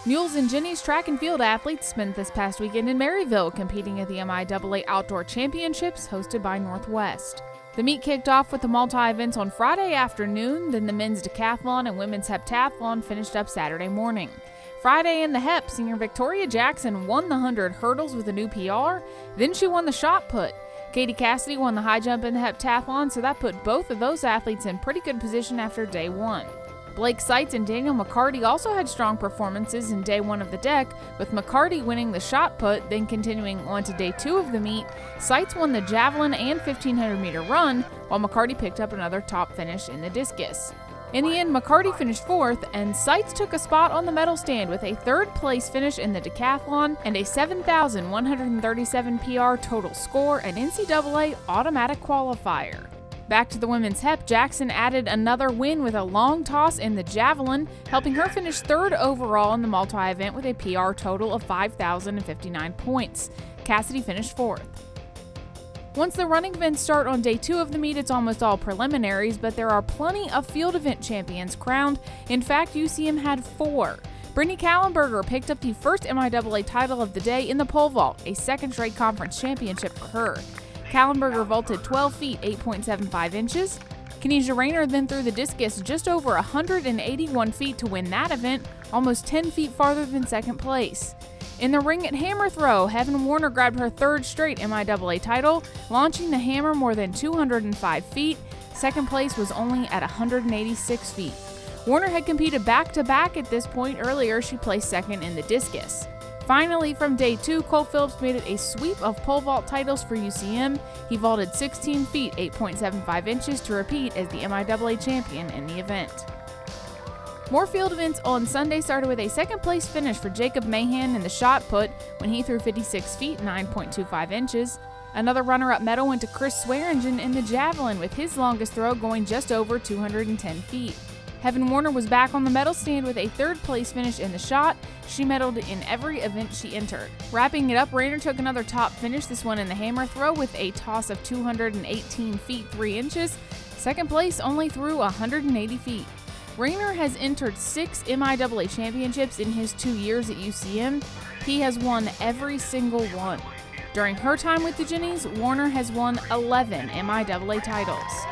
Mules and Jennies track and field athletes spent this past weekend in Maryville competing at the MIAA Outdoor Championships hosted by Northwest. The meet kicked off with the multi-events on Friday afternoon, then the men's decathlon and women's heptathlon finished up Saturday morning. Friday in the hep, senior Victoria Jackson won the 100 hurdles with a new PR, then she won the shot put. Katie Cassidy won the high jump in the heptathlon, so that put both of those athletes in pretty good position after day one. Blake Seitz and Daniel McCarty also had strong performances in day one of the deck, with McCarty winning the shot put, then continuing on to day two of the meet. Seitz won the javelin and 1500-meter run, while McCarty picked up another top finish in the discus. In the end, McCarty finished fourth, and Seitz took a spot on the medal stand with a third-place finish in the decathlon and a 7,137 PR total score, an NCAA automatic qualifier. Back to the women's hep, Jackson added another win with a long toss in the javelin, helping her finish third overall in the multi-event with a PR total of 5,059 points. Cassidy finished fourth. Once the running events start on day two of the meet, it's almost all preliminaries, but there are plenty of field event champions crowned. In fact, UCM had 4. Brittany Kallenberger picked up the first MIAA title of the day in the pole vault, a second straight conference championship for her. Kallenberger vaulted 12 feet, 8.75 inches. Kenesha Rayner then threw the discus just over 181 feet to win that event, almost 10 feet farther than second place. In the ring at hammer throw, Heaven Warner grabbed her third straight MIAA title, launching the hammer more than 205 feet. Second place was only at 186 feet. Warner had competed back-to-back at this point earlier. She placed second in the discus. Finally, from day two, Cole Phillips made it a sweep of pole vault titles for UCM. He vaulted 16 feet, 8.75 inches to repeat as the MIAA champion in the event. More field events on Sunday started with a second-place finish for Jacob Mahan in the shot put when he threw 56 feet, 9.25 inches. Another runner-up medal went to Chris Swearingen in the javelin, with his longest throw going just over 210 feet. Heaven Warner was back on the medal stand with a third-place finish in the shot. She medaled in every event she entered. Wrapping it up, Rayner took another top finish, this one in the hammer throw, with a toss of 218 feet 3 inches. Second place only threw 180 feet. Rayner has entered 6 MIAA championships in his 2 years at UCM. He has won every single one. During her time with the Jennies, Warner has won 11 MIAA titles.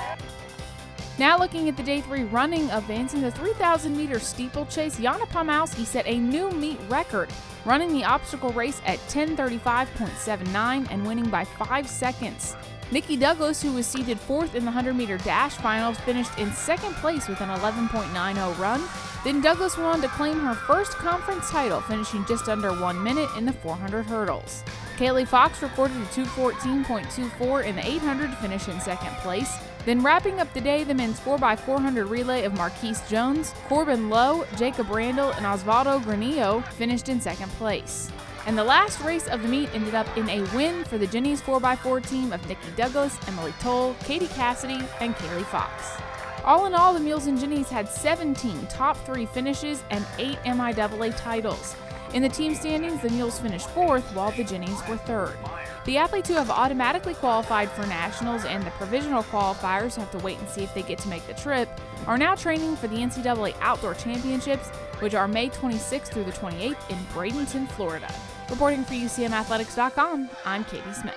Now looking at the day 3 running events, in the 3,000-meter steeplechase, Jana Pomowski set a new meet record, running the obstacle race at 10:35.79 and winning by 5 seconds. Nikki Douglas, who was seeded 4th in the 100-meter dash finals, finished in second place with an 11.90 run. Then Douglas went on to claim her first conference title, finishing just under 1 minute in the 400 hurdles. Kaylee Fox recorded a 2:14.24 in the 800 to finish in second place. Then wrapping up the day, the men's 4x400 relay of Marquise Jones, Corbin Lowe, Jacob Randall, and Osvaldo Granillo finished in second place. And the last race of the meet ended up in a win for the Jennies 4x4 team of Nikki Douglas, Emily Toll, Katie Cassidy, and Kaylee Fox. All in all, the Mules and Jennies had 17 top 3 finishes and 8 MIAA titles. In the team standings, the Mules finished 4th, while the Jennies were 3rd. The athletes who have automatically qualified for nationals and the provisional qualifiers have to wait and see if they get to make the trip, are now training for the NCAA Outdoor Championships, which are May 26th through the 28th in Bradenton, Florida. Reporting for UCMathletics.com, I'm Katie Smith.